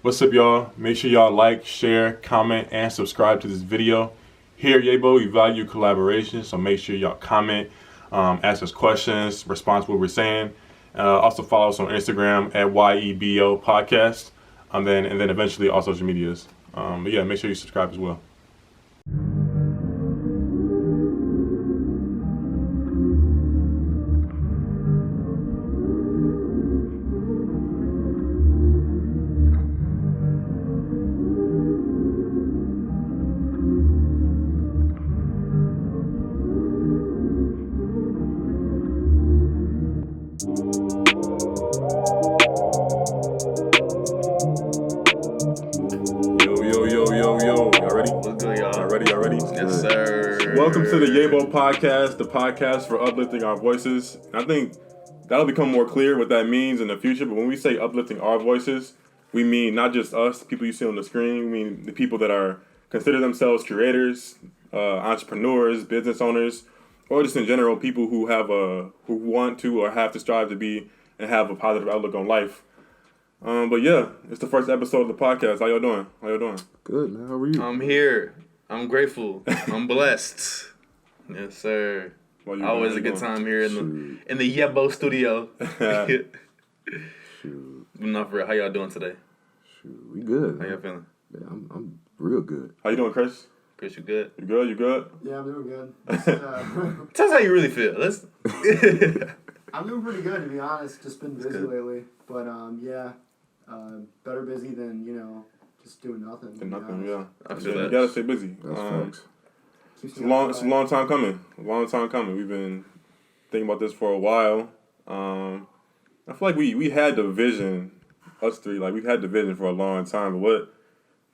What's up, y'all? Make sure y'all like, share, comment, and subscribe to this video. Here at Yebo, we value collaboration, so make sure y'all comment, ask us questions, respond to what we're saying. Also follow us on Instagram at Yebo Podcast, and then eventually all social medias. But yeah, make sure you subscribe as well. Welcome to the Yebo Podcast, the podcast for uplifting our voices. I think that'll become more clear what that means in the future, but when we say uplifting our voices, we mean not just us, people you see on the screen, we mean the people that consider themselves creators, entrepreneurs, business owners, or just in general, people who who want to or have to strive to be and have a positive outlook on life. But yeah, it's the first episode of the podcast. How y'all doing? Good, man. How are you? I'm here. I'm grateful. I'm blessed. Yes, sir. Always a good time here in the Yebo studio. Shoot. Not for real. How y'all doing today? Shoot, we good. How y'all feeling? Yeah, I'm real good. How you doing, Chris? Chris, you good? You good? Yeah, I'm doing good. Tell us how you really feel. Let's. I'm doing pretty good, to be honest. Just been busy lately, but better busy than just doing nothing. Yeah. I feel that. You gotta stay busy. That's facts. It's a long time coming. We've been thinking about this for a while. I feel like we had the vision, us three. Like we've had the vision for a long time. But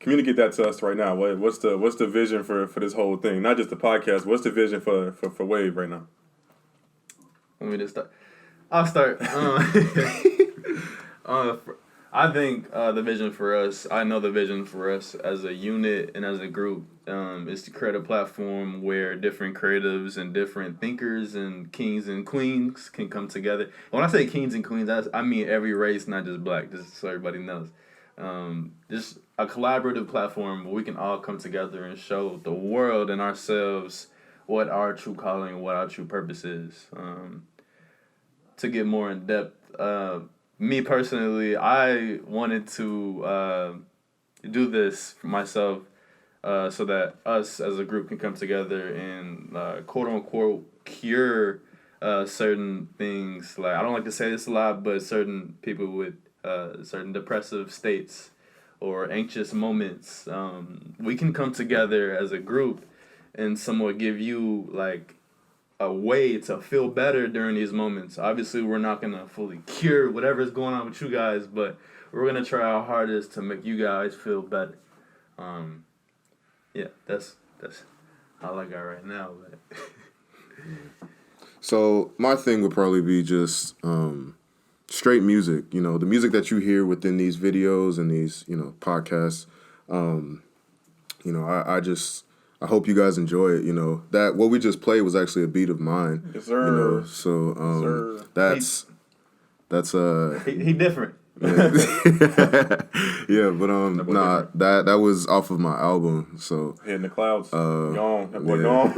communicate that to us right now. What's the vision for this whole thing? Not just the podcast. What's the vision for Wave right now? Want me to start? I'll start. I think the vision for us, I know the vision for us as a unit and as a group is to create a platform where different creatives and different thinkers and kings and queens can come together. When I say kings and queens, I mean every race, not just black, just so everybody knows. Just a collaborative platform where we can all come together and show the world and ourselves what our true calling and what our true purpose is. To get more in depth, me personally, I wanted to do this for myself so that us as a group can come together and quote-unquote cure certain things. Like, I don't like to say this a lot, but certain people with certain depressive states or anxious moments, we can come together as a group and somewhat give you, like, a way to feel better during these moments. Obviously, we're not going to fully cure whatever's going on with you guys, but we're going to try our hardest to make you guys feel better. Yeah, that's all I got right now. But So my thing would probably be just straight music. The music that you hear within these videos and these podcasts. I hope you guys enjoy it. That what we just played was actually a beat of mine. Yes, sir. So that's he different. Yeah, but that was off of my album. So Hitting the clouds. Gone. That boy gone.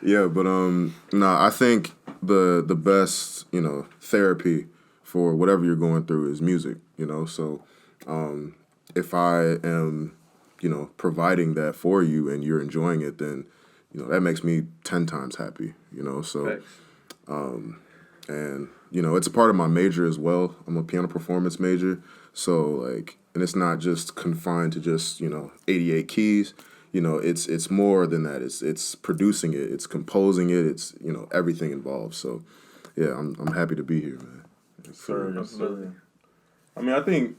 Yeah, but I think the best therapy for whatever you're going through is music. So if I am providing that for you and you're enjoying it, then, that makes me 10 times happy, so, and, it's a part of my major as well. I'm a piano performance major. So and it's not just confined to just, 88 keys, it's more than that. It's producing it, it's composing it, it's, everything involved. So yeah, I'm happy to be here, man. Yes, sir. I mean, I think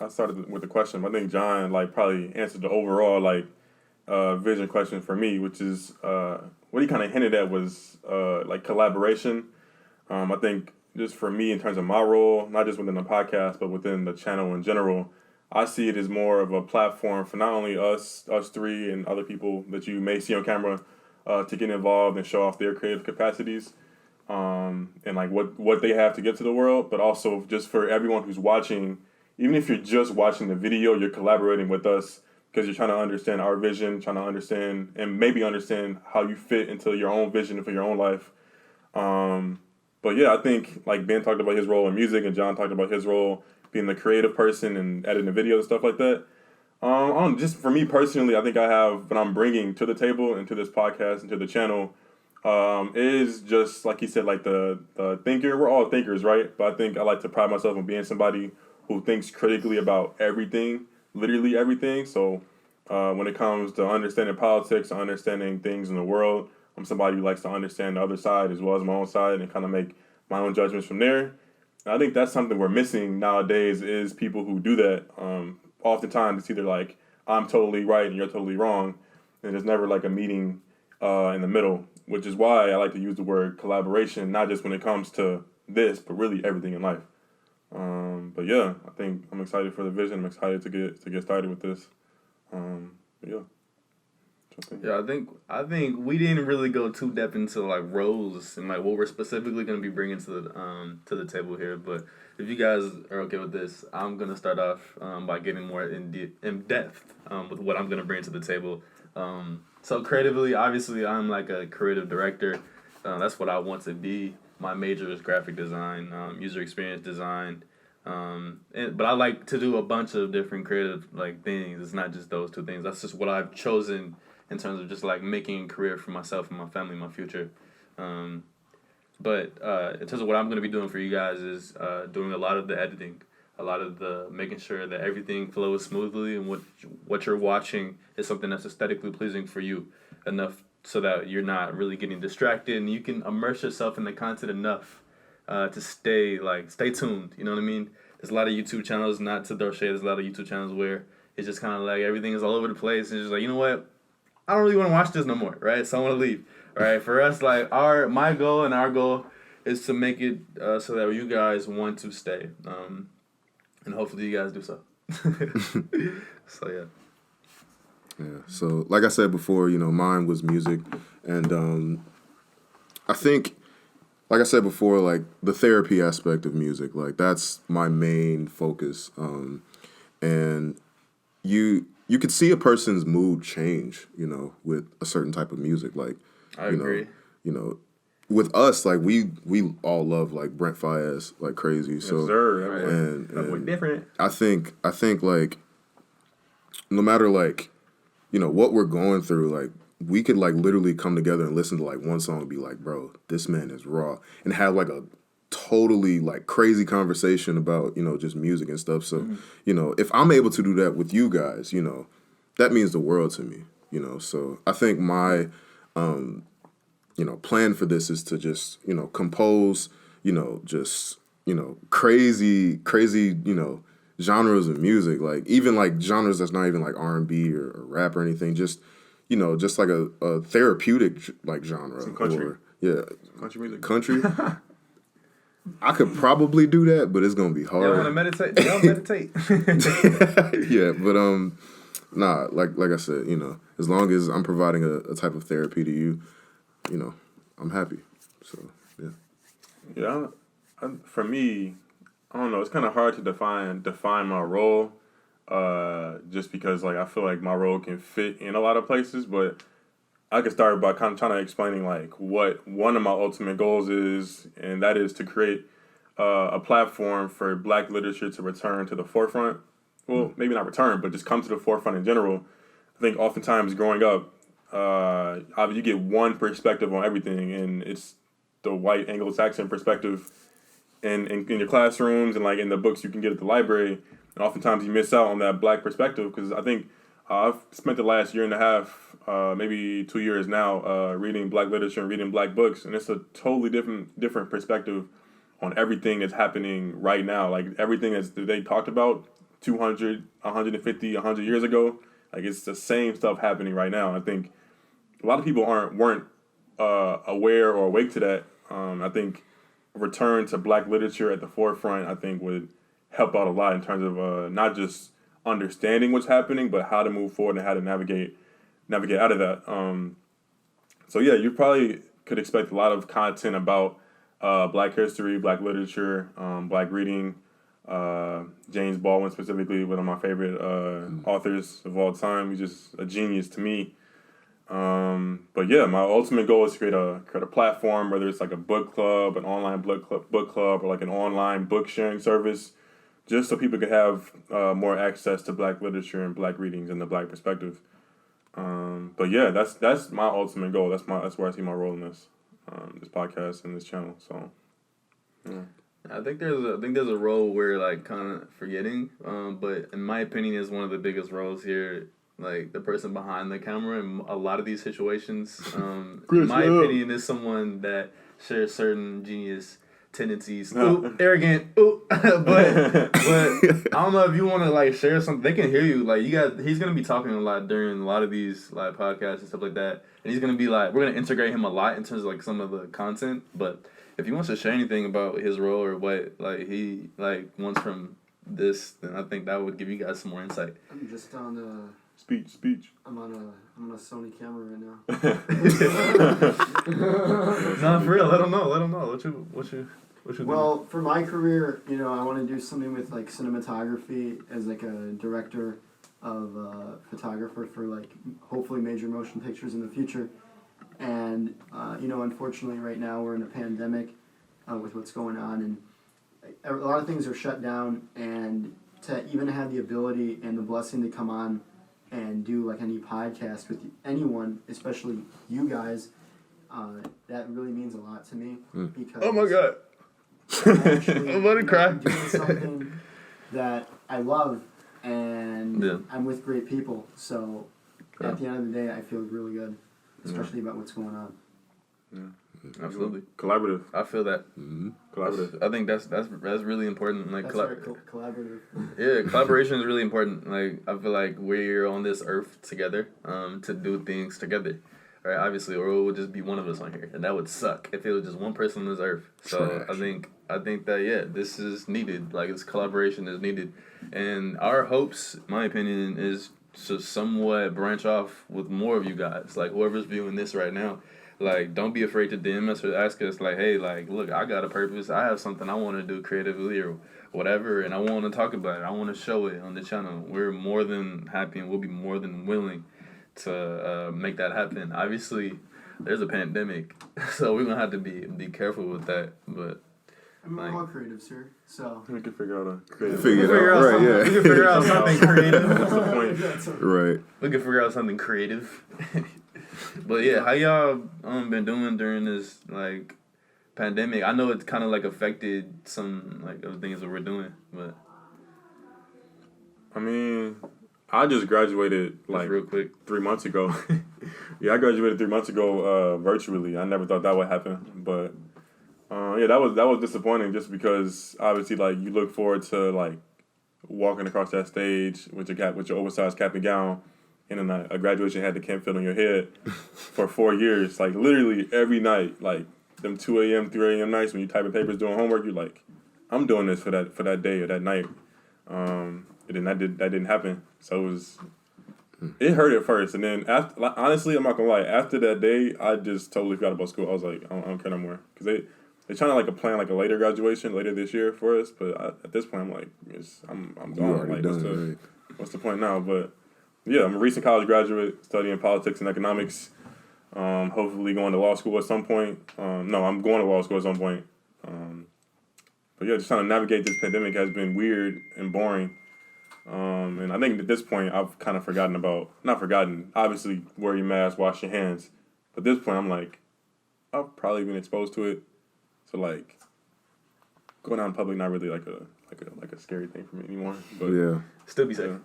I started with the question, but I think John probably answered the overall vision question for me, which is what he kind of hinted at was collaboration. I think just for me in terms of my role, not just within the podcast, but within the channel in general, I see it as more of a platform for not only us three and other people that you may see on camera to get involved and show off their creative capacities, and like what they have to get to the world, but also just for everyone who's watching. Even if you're just watching the video, you're collaborating with us because you're trying to understand our vision, trying to understand and maybe understand how you fit into your own vision for your own life. But yeah, I think like Ben talked about his role in music and John talked about his role being the creative person and editing the video and stuff like that. Just for me personally, I think I have what I'm bringing to the table and to this podcast and to the channel is just like he said, like the thinker. We're all thinkers, right? But I think I like to pride myself on being somebody who thinks critically about everything, literally everything. So when it comes to understanding politics, understanding things in the world, I'm somebody who likes to understand the other side as well as my own side and kind of make my own judgments from there. And I think that's something we're missing nowadays is people who do that. Oftentimes it's either like I'm totally right and you're totally wrong, and there's never like a meeting in the middle, which is why I like to use the word collaboration, not just when it comes to this, but really everything in life. But yeah, I think I'm excited for the vision. I'm excited to get started with this. But yeah. Yeah, I think we didn't really go too depth into like roles and like what we're specifically going to be bringing to the table here. But if you guys are okay with this, I'm gonna start off by getting more in depth with what I'm gonna bring to the table. So creatively, obviously, I'm like a creative director. That's what I want to be. My major is graphic design, user experience design. But I like to do a bunch of different creative like things. It's not just those two things. That's just what I've chosen in terms of just like making a career for myself and my family, my future. But in terms of what I'm going to be doing for you guys is doing a lot of the editing, a lot of the making sure that everything flows smoothly and what you're watching is something that's aesthetically pleasing for you enough so that you're not really getting distracted and you can immerse yourself in the content enough to stay tuned. You know what I mean? There's a lot of YouTube channels, not to throw shade, there's a lot of YouTube channels where it's just kind of like everything is all over the place. And it's just like, you know what? I don't really want to watch this no more, right? So I want to leave, right? For us, like my goal and our goal is to make it so that you guys want to stay, and hopefully you guys do so. So yeah. Yeah. So like I said before, mine was music, and I think, like I said before, like the therapy aspect of music, like that's my main focus, and you could see a person's mood change, with a certain type of music. Like, I agree. With us, like we all love like Brent Faiyaz like crazy. Yes, so sir. and We're different. I think like no matter like what we're going through, like we could like literally come together and listen to like one song and be like, bro, this man is raw, and have like a totally like crazy conversation about just music and stuff. So if I'm able to do that with you guys, that means the world to me. So I think my plan for this is to just compose just crazy genres of music, like even like genres that's not even like R&B or rap or anything, just just like a therapeutic like genre. Some country. Or, yeah, Country music. Country. I could probably do that, but it's gonna be hard. Y'all want to meditate? Y'all meditate. Yeah, but nah, like I said, as long as I'm providing a type of therapy to you, I'm happy. So yeah. Yeah, for me, I don't know. It's kind of hard to define my role, just because like I feel like my role can fit in a lot of places, but I could start by kind of trying to explaining like what one of my ultimate goals is, and that is to create a platform for Black literature to return to the forefront. Well, maybe not return, but just come to the forefront in general. I think oftentimes growing up, obviously you get one perspective on everything, and it's the white Anglo-Saxon perspective in your classrooms and like in the books you can get at the library. And oftentimes you miss out on that Black perspective because I think I've spent the last year and a half, maybe 2 years now, reading Black literature and reading Black books, and it's a totally different perspective on everything that's happening right now. Like everything that they talked about 200, 150, 100 years ago, like it's the same stuff happening right now. I think a lot of people weren't aware or awake to that. I think a return to Black literature at the forefront, I think, would help out a lot in terms of not just understanding what's happening, but how to move forward and how to navigate out of that. So yeah, you probably could expect a lot of content about Black history, Black literature, Black reading. James Baldwin specifically, one of my favorite authors of all time. He's just a genius to me. But yeah, my ultimate goal is to create a platform, whether it's like a book club, an online book club, or like an online book sharing service, just so people could have more access to Black literature and Black readings and the Black perspective. But yeah, that's my ultimate goal. That's where I see my role in this podcast and this channel. So yeah. I think there's a role we're like kind of forgetting, but in my opinion, is one of the biggest roles here. Like the person behind the camera in a lot of these situations, in my opinion, is someone that shares certain genius tendencies. Ooh, arrogant. Ooh, but I don't know if you want to like share something. They can hear you. Like he's gonna be talking a lot during a lot of these like podcasts and stuff like that, and he's gonna be like, we're gonna integrate him a lot in terms of like some of the content, but. If he wants to share anything about his role or what like he like wants from this, then I think that would give you guys some more insight. I'm just on Speech. I'm on a Sony camera right now. No, for real. Let them know. What you Well, for my career, I want to do something with like cinematography as like a director of photographer for like hopefully major motion pictures in the future. And, unfortunately right now we're in a pandemic with what's going on, and a lot of things are shut down, and to even have the ability and the blessing to come on and do like any podcast with anyone, especially you guys, that really means a lot to me. Because oh my God. I'm about to cry. I'm doing something that I love, and I'm with great people, so at the end of the day I feel really good. Especially about what's going on. Yeah, absolutely. Collaborative. I feel that. Mm-hmm. Collaborative. I think that's really important. Like that's right, collaborative. Yeah, collaboration is really important. Like I feel like we're on this earth together, to do things together. Right? Obviously, or it would just be one of us on here, and that would suck if it was just one person on this earth. So I think that this is needed. Like this collaboration is needed, and our hopes, in my opinion, is to somewhat branch off with more of you guys. Like whoever's viewing this right now, like don't be afraid to DM us or ask us like, hey, like look, I got a purpose. I have something I want to do creatively or whatever, and I want to talk about it. I want to show it on the channel. We're more than happy and we'll be more than willing to make that happen. Obviously, there's a pandemic, so we're gonna have to be careful with that. But we're all creatives here, so we can figure out a creative. We can figure out something creative. That's the point. Right. We can figure out something creative. But yeah, how y'all been doing during this like pandemic? I know it's kind of like affected some like of the things that we're doing, but I mean, I just graduated like real quick 3 months ago. Yeah, I graduated 3 months ago virtually. I never thought that would happen, but yeah, that was disappointing just because obviously like you look forward to like walking across that stage with your oversized cap and gown, and then a graduation hat that can't fit on your head for 4 years, like literally every night, like them 2 a.m., 3 a.m. nights when you typing papers doing homework, you're like, I'm doing this for that day or that night. And then that didn't happen, so it hurt at first, and then after, like, honestly, I'm not gonna lie, after that day, I just totally forgot about school. I was like, I don't care no more, because they're trying to like plan like a later graduation later this year for us, but at this point I'm like, I'm gone. Like what's the point now? But yeah, I'm a recent college graduate studying politics and economics. Hopefully going to law school at some point. No, I'm going to law school at some point. But yeah, just trying to navigate this pandemic has been weird and boring. And I think at this point I've kind of obviously wear your mask, wash your hands. But at this point I'm like, I've probably been exposed to it. So like going out in public not really like a scary thing for me anymore. But yeah. Still be safe.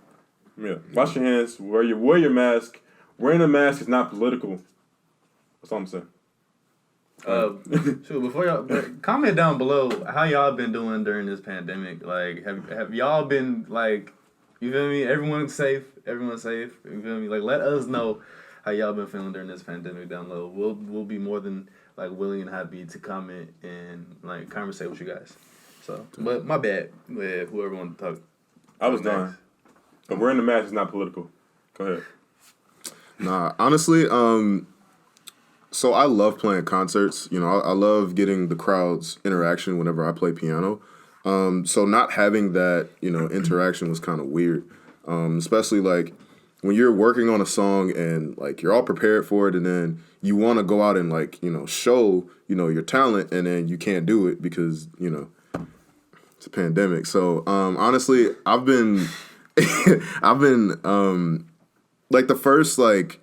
Yeah. Wash your hands, wear your mask. Wearing a mask is not political. That's all I'm saying. Before y'all comment down below how y'all been doing during this pandemic. Like have y'all been like, you feel me? Everyone's safe. You feel me? Like let us know how y'all been feeling during this pandemic down low. We'll be more than like willing and happy to comment and like conversate with you guys. So, but my bad with whoever wanted to talk. I was done. But wearing the mask is not political. Go ahead. Nah, honestly, So I love playing concerts. You know, I love getting the crowd's interaction whenever I play piano. So not having that, you know, interaction was kind of weird. Especially like when you're working on a song and like you're all prepared for it, and then you want to go out and like, you know, show, you know, your talent, and then you can't do it because, you know, it's a pandemic. So honestly, I've been like the first like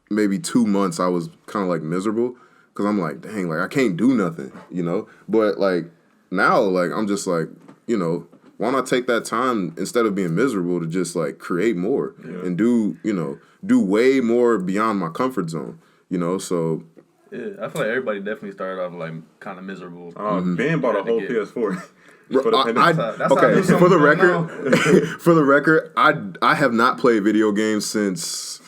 maybe 2 months I was kind of like miserable because I'm like, dang, like I can't do nothing, you know? But like now, like I'm just like, you know, why not take that time instead of being miserable to just like create more and do, you know, do way more beyond my comfort zone, you know? So yeah, I feel like everybody definitely started off like kind of miserable. Ben bought a whole PS4. For the record, I have not played video games since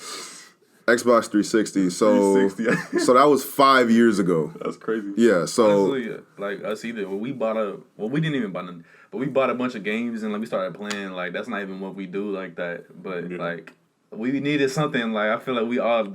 Xbox 360. So 360. so that was 5 years ago. That's crazy. Yeah. So honestly, like us either. We didn't even buy none, but we bought a bunch of games and like we started playing. Like that's not even what we do like that. But like we needed something. Like I feel like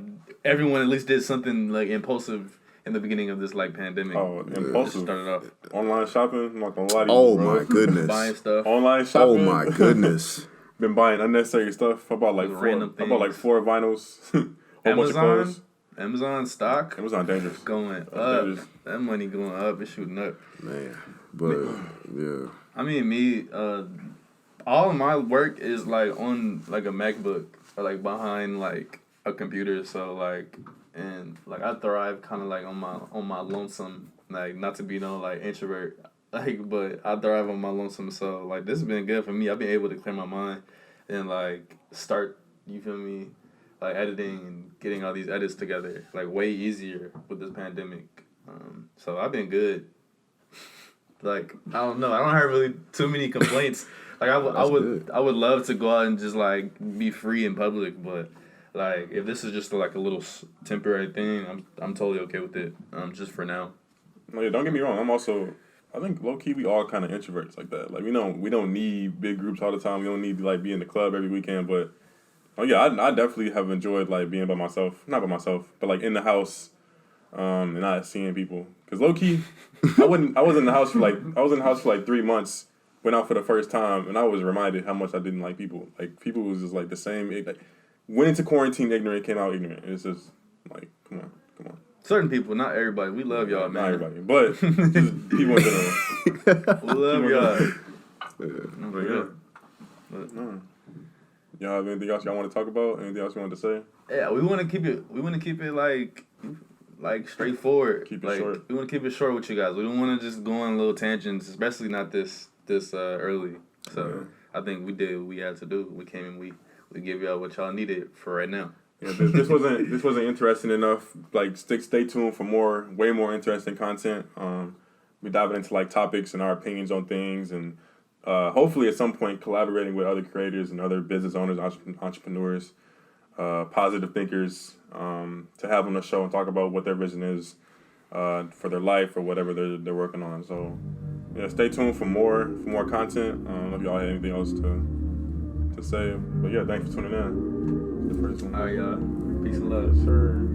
everyone at least did something like impulsive in the beginning of this like pandemic. Oh, impulsive. Started off online shopping. I'm not gonna lie to you. Oh my goodness. Buying stuff. Online shopping. Oh my goodness. Been buying unnecessary stuff. I bought like random things. I bought like 4 vinyls. Amazon stock. Amazon dangerous. Going up. Dangerous. That money going up. It's shooting up. Man. But yeah. I mean, me. All of my work is like on like a MacBook or like behind like a computer. So like. And like I thrive kind of like on my lonesome, like not to be no like introvert, like but I thrive on my lonesome. So like this has been good for me. I've been able to clear my mind and like start, you feel me, like editing and getting all these edits together like way easier with this pandemic. So I've been good. Like I don't know, I don't have really too many complaints. Like I would love to go out and just like be free in public, but. Like, if this is just like a little temporary thing, I'm totally okay with it. Just for now. No, yeah, don't get me wrong. I think low key we all kind of introverts like that. Like we don't need big groups all the time. We don't need to like be in the club every weekend. But I definitely have enjoyed like being by myself. Not by myself, but like in the house, and not seeing people. Cause low key, I was in the house for like 3 months. Went out for the first time, and I was reminded how much I didn't like people. Like people was just like the same. Like, went into quarantine ignorant, came out ignorant. It's just like, come on. Certain people, not everybody. We love y'all, man. Not everybody, but just people in general. We love y'all. Y'all have anything else y'all want to talk about? Anything else you want to say? Yeah, we want to keep it like straightforward. Keep it like, short. We want to keep it short with you guys. We don't want to just go on little tangents, especially not this early. So I think we did what we had to do. We came and we give y'all what y'all needed for right now. Yeah, this wasn't interesting enough. Like stay tuned for way more interesting content. We diving into like topics and our opinions on things, and hopefully at some point collaborating with other creators and other business owners, entrepreneurs, positive thinkers, to have on the show and talk about what their vision is for their life or whatever they're working on. So yeah, stay tuned for more content. I don't know if y'all had anything else to say, but yeah, thanks for tuning in. The first one. All right, y'all. Peace and love. Yes, sir.